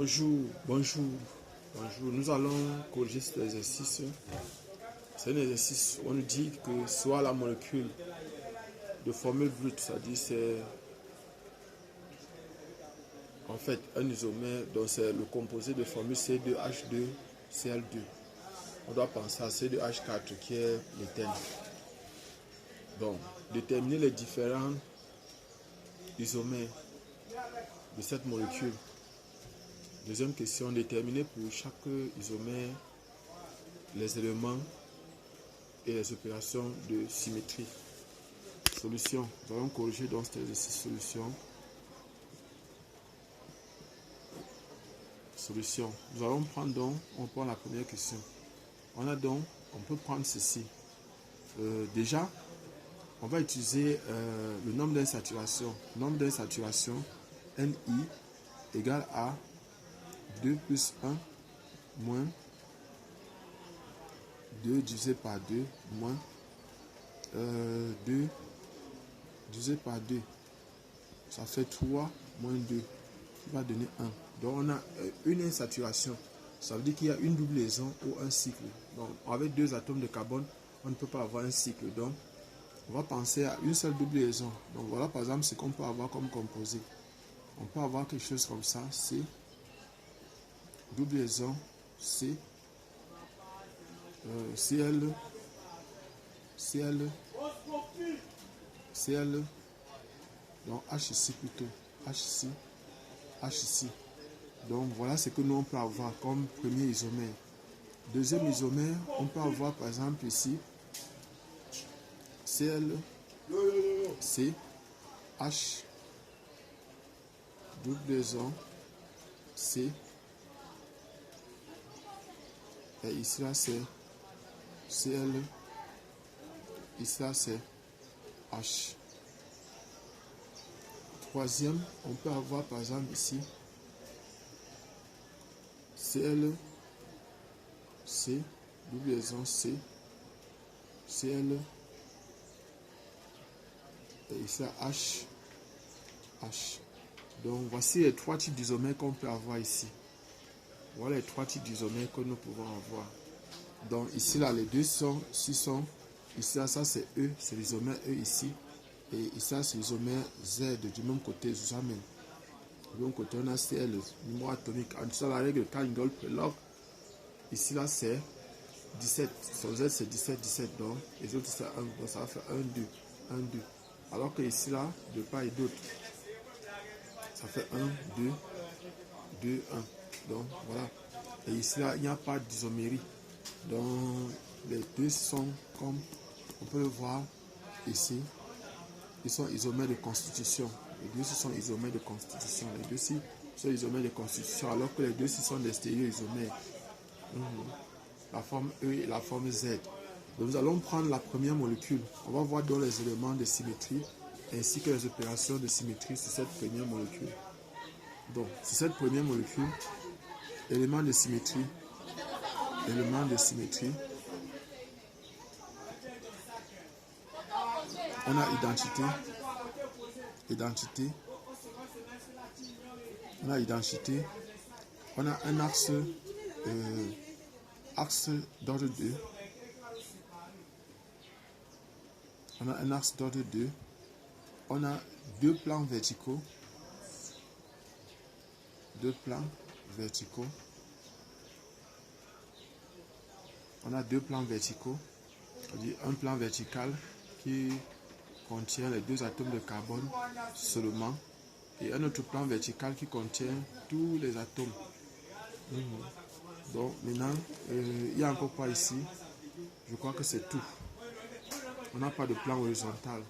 Bonjour, bonjour, bonjour. Nous allons corriger cet exercice. C'est un exercice où on nous dit que soit la molécule de formule brute, c'est-à-dire c'est en fait un isomère, donc c'est le composé de formule C2H2Cl2. On doit penser à C2H4 qui est l'éthène. Donc, déterminer les différents isomères de cette molécule. Deuxième question, déterminer pour chaque isomère les éléments et les opérations de symétrie. Solution. Nous allons corriger donc cet exercice. Solution. Nous allons prendre donc, on prend la première question. On a donc, on peut prendre ceci. Déjà, on va utiliser le nombre d'insaturation. Nombre d'insaturation, Ni, égale à 2 plus 1 moins 2 divisé par 2 moins 2 divisé par 2. Ça fait 3 moins 2 qui va donner 1. Donc on a une insaturation. Ça veut dire qu'il y a une double liaison ou un cycle. Donc avec deux atomes de carbone, on ne peut pas avoir un cycle. Donc on va penser à une seule double liaison. Donc voilà par exemple ce qu'on peut avoir comme composé. On peut avoir quelque chose comme ça, C, double liaison, C, Cl, donc H ici plutôt, H ici, H ici. Donc voilà ce que nous on peut avoir comme premier isomère. Deuxième isomère, on peut avoir par exemple ici, Cl, C, H, double liaison, C, et ici là c'est Cl, ici là c'est H. Troisième, on peut avoir par exemple ici Cl, C, double liaison C, Cl, et ici H, H. Donc voici les trois types d'isomères qu'on peut avoir ici. Voilà les trois types d'isomères que nous pouvons avoir. Donc ici là les deux sont, ici là ça c'est E, c'est l'isomère E ici. Et ici là c'est l'isomère Z du même côté, jamais. Du même côté on a Cl, numéro atomique. En dessous la règle Kahn-Gold-Prelog. Ici là c'est 17. Son Z c'est 17. Donc les autres c'est 1. Donc ça va faire 1, 2, 1, 2. Alors que ici là, de part et d'autre, ça fait 1, 2, 2, 1. Donc voilà. Et ici là, il n'y a pas d'isomérie. Donc les deux sont comme on peut le voir ici. Ils sont isomères de constitution. Les deux sont isomères de constitution. Les deux ci sont isomères de constitution. Alors que les deux ci sont des stéréoisomères. La forme E et la forme Z. Donc nous allons prendre la première molécule. On va voir donc les éléments de symétrie ainsi que les opérations de symétrie sur cette première molécule. Donc, sur cette première molécule, éléments de symétrie, on a identité, on a un axe d'ordre 2, on a deux plans verticaux, on a deux plans verticaux, c'est-à-dire un plan vertical qui contient les deux atomes de carbone seulement et un autre plan vertical qui contient tous les atomes. Donc maintenant, il y a encore quoi ici? Je crois que c'est tout. On n'a pas de plan horizontal.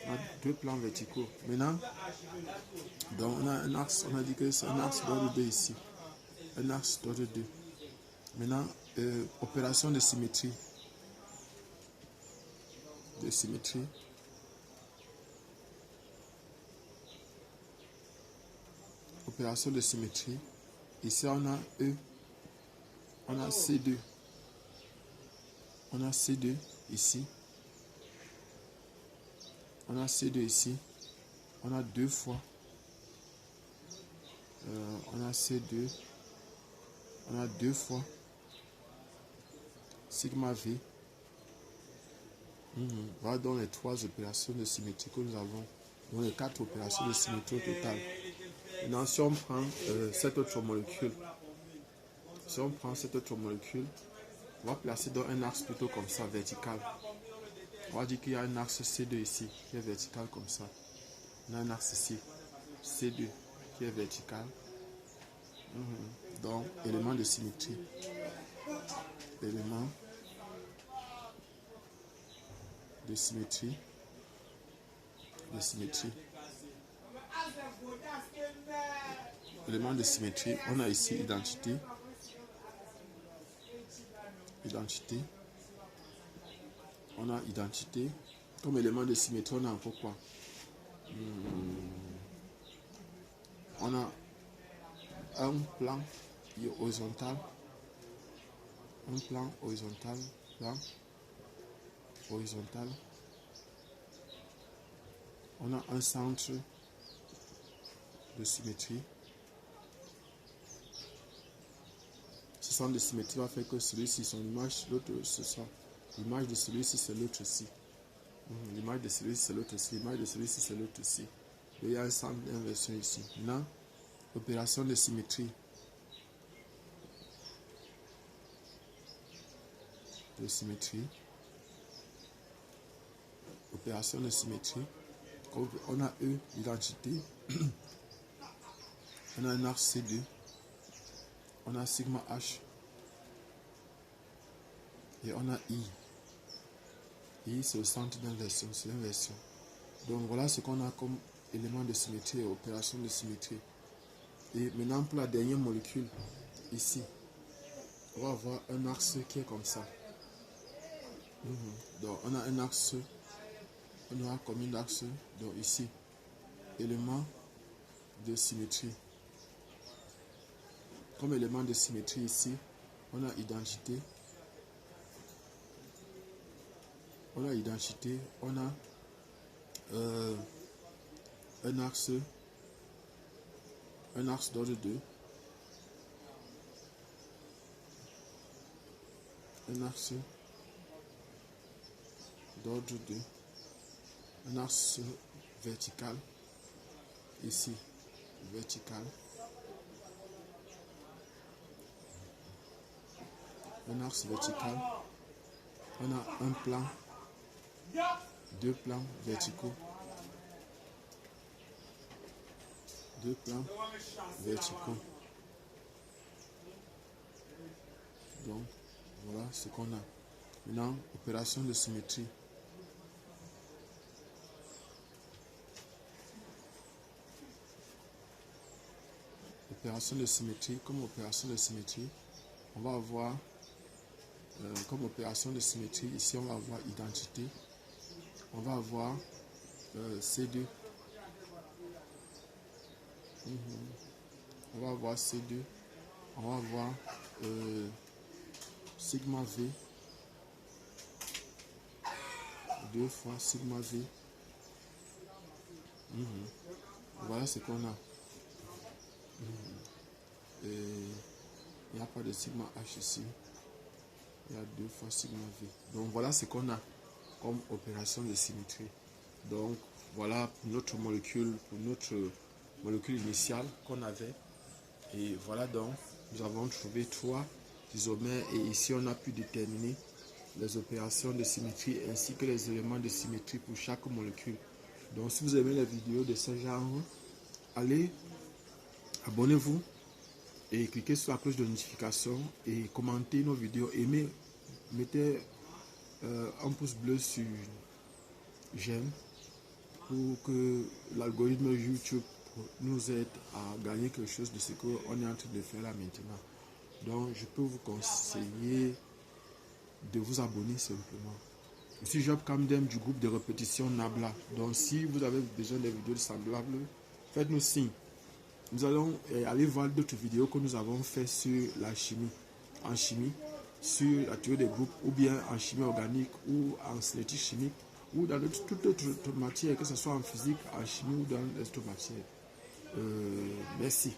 On a deux plans verticaux. Maintenant, donc on a un axe, on a dit que c'est un axe d'ordre 2 ici. Un axe d'ordre 2. Maintenant, opération de symétrie. Opération de symétrie. Ici, on a E. On a C2. On a C2 ici. On a C2 ici. On a deux fois On a C2. On a 2 fois sigma V. Voilà donc les 3 opérations de symétrie que nous avons. Donc les 4 opérations de symétrie au total. Maintenant, si on prend cette autre molécule, on va placer dans un axe plutôt comme ça, vertical. On va dire qu'il y a un axe C2 ici, qui est vertical comme ça. On a un axe ici, C2, qui est vertical. Donc, élément de symétrie. Élément de symétrie. Élément de symétrie. On a ici identité. On a identité. Comme élément de symétrie, on a encore quoi? On a un plan horizontal. Un plan horizontal. On a un centre de symétrie. Ce centre de symétrie va faire que celui-ci, son image, l'autre, ce sera l'image de celui-ci, c'est l'autre ici. L'image de celui-ci, c'est l'autre ici. L'image de celui-ci, c'est l'autre ici. Il y a un centre d'inversion ici. Maintenant, opération de symétrie. Opération de symétrie. On a E, l'identité. On a un axe C2. On a sigma H. Et on a I. I, c'est le centre d'inversion, c'est l'inversion. Donc voilà ce qu'on a comme élément de symétrie et opération de symétrie. Et maintenant pour la dernière molécule, ici, on va avoir un axe qui est comme ça. Donc on a un axe, on aura comme un axe, donc ici, élément de symétrie. Comme élément de symétrie ici, on a identité. On a un axe d'ordre 2. Un axe d'ordre 2. Un axe vertical. Ici, vertical. Un axe vertical. On a un plan. 2 plans verticaux. 2 plans verticaux. Donc, voilà ce qu'on a. Maintenant, opération de symétrie. Opération de symétrie. Comme opération de symétrie, on va avoir comme opération de symétrie, ici on va avoir identité. On va avoir C2. On va avoir C2. On va avoir sigma V. 2 fois sigma V. Voilà ce qu'on a. Et il n'y a pas de sigma H ici. Il y a 2 fois sigma V. Donc voilà ce qu'on a comme opération de symétrie. Donc voilà pour notre molécule initiale qu'on avait. Et voilà donc, nous avons trouvé 3 isomères et ici on a pu déterminer les opérations de symétrie ainsi que les éléments de symétrie pour chaque molécule. Donc si vous aimez les vidéos de ce genre, allez, abonnez-vous et cliquez sur la cloche de notification et commentez nos vidéos. Aimez, mettez un pouce bleu sur j'aime pour que l'algorithme YouTube nous aide à gagner quelque chose de ce qu'on est en train de faire là maintenant. Donc je peux vous conseiller de vous abonner simplement. Je suis Job Kamdem du groupe de répétition Nabla. Donc si vous avez besoin de vidéos semblables, faites-nous signe. Nous allons aller voir d'autres vidéos que nous avons fait sur la chimie, en chimie, sur la théorie des groupes, ou bien en chimie organique, ou en cinétique chimique, ou dans toute autre matière, que ce soit en physique, en chimie ou dans d'autres matières. Merci.